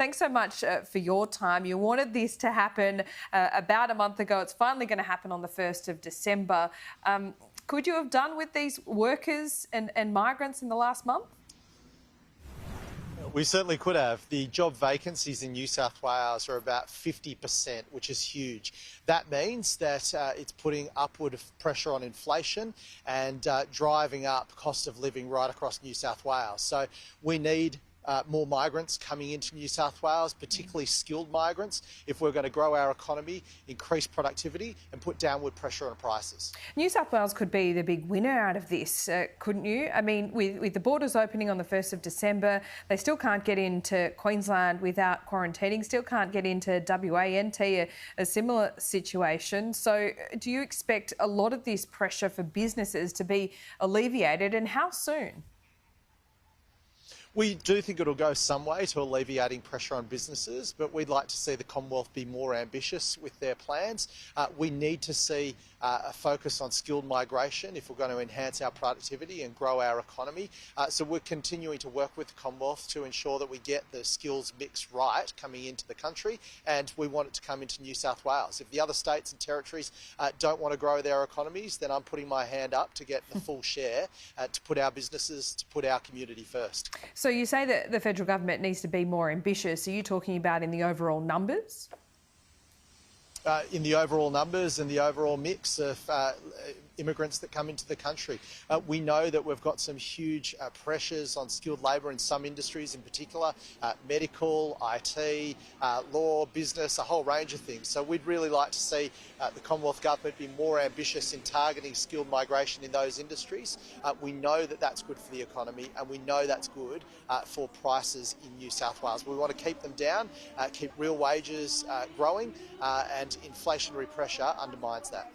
Thanks so much for your time. You wanted this to happen about a month ago. It's finally going to happen on the 1st of December. Could you have done with these workers and migrants in the last month? We certainly could have. The job vacancies in New South Wales are about 50%, which is huge. That means that it's putting upward pressure on inflation and driving up cost of living right across New South Wales. So we need more migrants coming into New South Wales, particularly skilled migrants, if we're going to grow our economy, increase productivity and put downward pressure on prices. New South Wales could be the big winner out of this, couldn't you? I mean, with the borders opening on the 1st of December, they still can't get into Queensland without quarantining, still can't get into WA, a similar situation. So do you expect a lot of this pressure for businesses to be alleviated, and how soon? We do think it'll go some way to alleviating pressure on businesses, but we'd like to see the Commonwealth be more ambitious with their plans. We need to see a focus on skilled migration if we're going to enhance our productivity and grow our economy. So we're continuing to work with the Commonwealth to ensure that we get the skills mix right coming into the country, and we want it to come into New South Wales. If the other states and territories don't want to grow their economies, then I'm putting my hand up to get the full share, to put our businesses, to put our community first. So you say that the federal government needs to be more ambitious. Are you talking about in the overall numbers? In the overall numbers and the overall mix of immigrants that come into the country. We know that we've got some huge pressures on skilled labour in some industries, in particular medical, IT, law, business, a whole range of things. So we'd really like to see the Commonwealth Government be more ambitious in targeting skilled migration in those industries. We know that that's good for the economy, and we know that's good for prices in New South Wales. We want to keep them down, keep real wages growing, and inflationary pressure undermines that.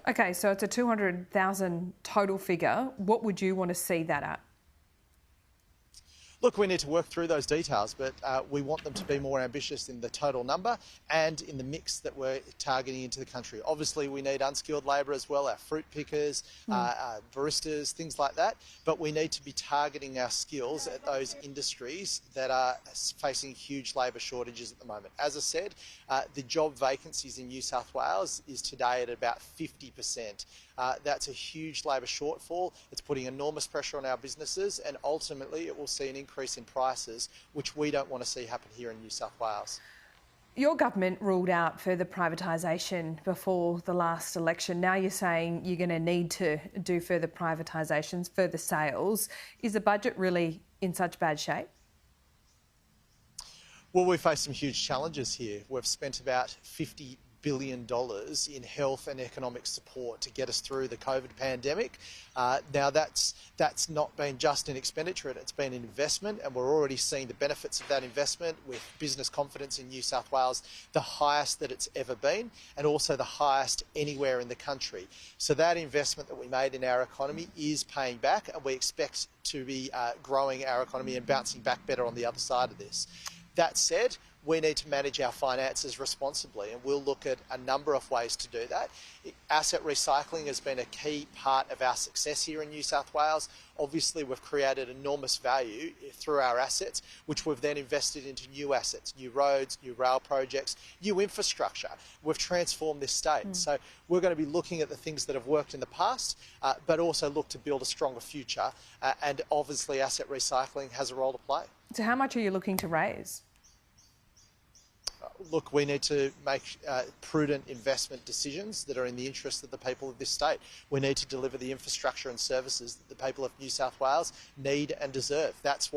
Okay, so it's a 200,000 total figure. What would you want to see that at? Look, we need to work through those details, but we want them to be more ambitious in the total number and in the mix that we're targeting into the country. Obviously, we need unskilled labour as well, our fruit pickers, baristas, things like that, but we need to be targeting our skills at those industries that are facing huge labour shortages at the moment. As I said, the job vacancies in New South Wales is today at about 50%. That's a huge labour shortfall. It's putting enormous pressure on our businesses, and ultimately it will see an increase in prices, which we don't want to see happen here in New South Wales. Your government ruled out further privatisation before the last election. Now you're saying you're going to need to do further privatisations, further sales. Is the budget really in such bad shape? Well, we face some huge challenges here. We've spent about $50 billion in health and economic support to get us through the COVID pandemic. Now that's not been just an expenditure, it's been an investment, and we're already seeing the benefits of that investment with business confidence in New South Wales, the highest that it's ever been, and also the highest anywhere in the country. So that investment that we made in our economy is paying back, and we expect to be growing our economy and bouncing back better on the other side of this. That said, we need to manage our finances responsibly, and we'll look at a number of ways to do that. Asset recycling has been a key part of our success here in New South Wales. Obviously, we've created enormous value through our assets, which we've then invested into new assets, new roads, new rail projects, new infrastructure. We've transformed this state. So we're going to be looking at the things that have worked in the past, but also look to build a stronger future. And obviously, asset recycling has a role to play. So how much are you looking to raise? Look, we need to make prudent investment decisions that are in the interest of the people of this state. We need to deliver the infrastructure and services that the people of New South Wales need and deserve. That's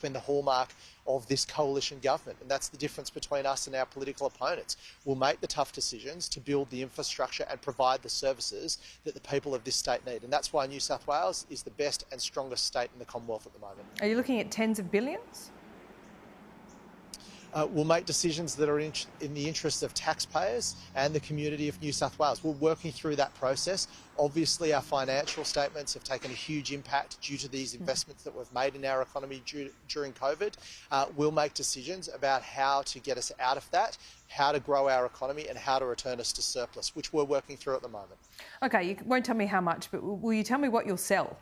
been the hallmark of this coalition government, and that's the difference between us and our political opponents. We'll make the tough decisions to build the infrastructure and provide the services that the people of this state need, and that's why New South Wales is the best and strongest state in the Commonwealth at the moment. Are you looking at tens of billions? We'll make decisions that are in the interest of taxpayers and the community of New South Wales. We're working through that process. Obviously, our financial statements have taken a huge impact due to these investments that we've made in our economy during COVID. We'll make decisions about how to get us out of that, how to grow our economy, and how to return us to surplus, which we're working through at the moment. Okay, you won't tell me how much, but will you tell me what you'll sell?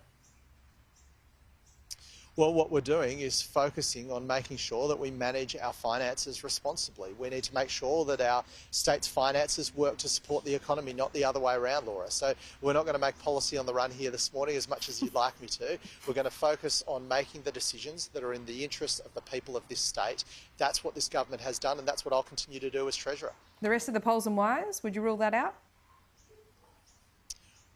Well, what we're doing is focusing on making sure that we manage our finances responsibly. We need to make sure that our state's finances work to support the economy, not the other way around, Laura. So we're not going to make policy on the run here this morning as much as you'd like me to. We're going to focus on making the decisions that are in the interest of the people of this state. That's what this government has done, and that's what I'll continue to do as Treasurer. The rest of the poles and wires, would you rule that out?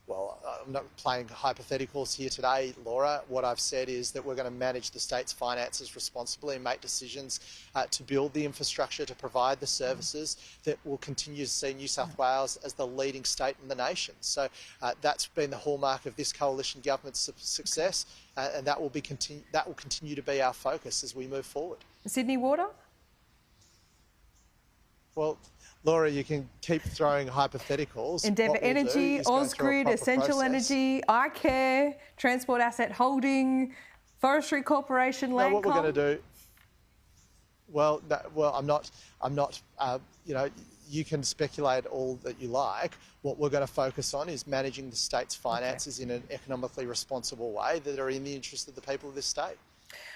Well, I'm not playing hypotheticals here today, Laura. What I've said is that we're going to manage the state's finances responsibly and make decisions to build the infrastructure to provide the services that will continue to see New South Wales as the leading state in the nation. So that's been the hallmark of this coalition government's success, and that will continue to be our focus as we move forward. Sydney Water? Well, Laura, you can keep throwing hypotheticals. Endeavour Energy, Ausgrid, Essential Energy, iCare, Transport Asset Holding, Forestry Corporation, Landcom. What we're going to do? Well, I'm not. You know, you can speculate all that you like. What we're going to focus on is managing the state's finances in an economically responsible way that are in the interest of the people of this state.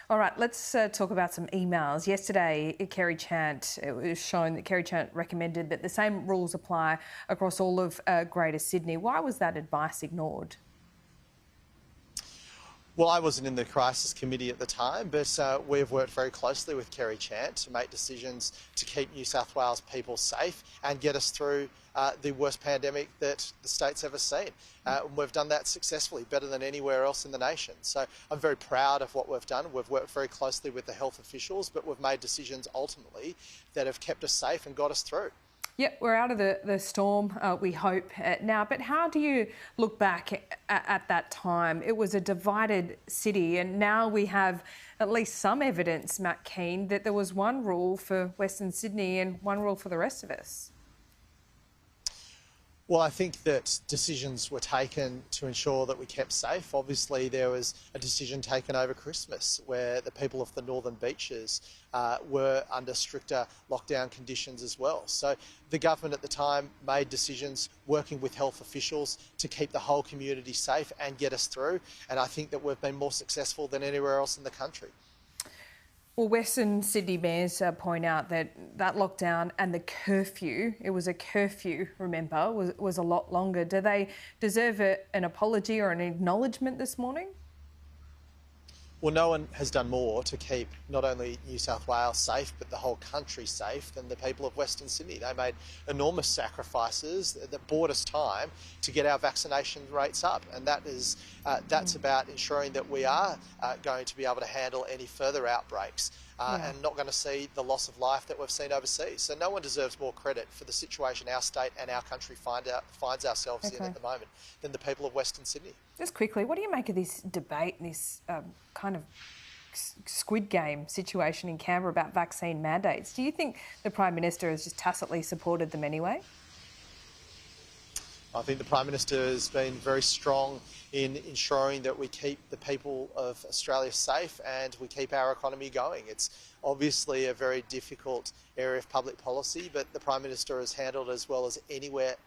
All right, let's talk about some emails. Yesterday, Kerry Chant, it was shown that Kerry Chant recommended that the same rules apply across all of Greater Sydney. Why was that advice ignored? Well, I wasn't in the crisis committee at the time, but we've worked very closely with Kerry Chant to make decisions to keep New South Wales people safe and get us through the worst pandemic that the state's ever seen. We've done that successfully, better than anywhere else in the nation. So I'm very proud of what we've done. We've worked very closely with the health officials, but we've made decisions ultimately that have kept us safe and got us through. Yep, we're out of the storm, we hope, now. But how do you look back at that time? It was a divided city, and now we have at least some evidence, Matt Kean, that there was one rule for Western Sydney and one rule for the rest of us. Well, I think that decisions were taken to ensure that we kept safe. Obviously, there was a decision taken over Christmas where the people of the Northern Beaches were under stricter lockdown conditions as well. So the government at the time made decisions working with health officials to keep the whole community safe and get us through. And I think that we've been more successful than anywhere else in the country. Well, Western Sydney mayors point out that lockdown and the curfew, it was a curfew, remember, was a lot longer. Do they deserve an apology or an acknowledgement this morning? Well, no one has done more to keep not only New South Wales safe, but the whole country safe than the people of Western Sydney. They made enormous sacrifices that bought us time to get our vaccination rates up. And that's about ensuring that we are going to be able to handle any further outbreaks and not going to see the loss of life that we've seen overseas. So no one deserves more credit for the situation our state and our country finds ourselves in at the moment than the people of Western Sydney. Just quickly, what do you make of this debate and this kind of Squid Game situation in Canberra about vaccine mandates? Do you think the Prime Minister has just tacitly supported them anyway? I think the Prime Minister has been very strong in ensuring that we keep the people of Australia safe and we keep our economy going. It's obviously a very difficult area of public policy, but the Prime Minister has handled as well as anywhere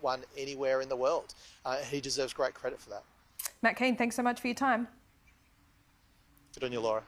in the world. He deserves great credit for that. Matt Kean, thanks so much for your time. Good on you, Laura.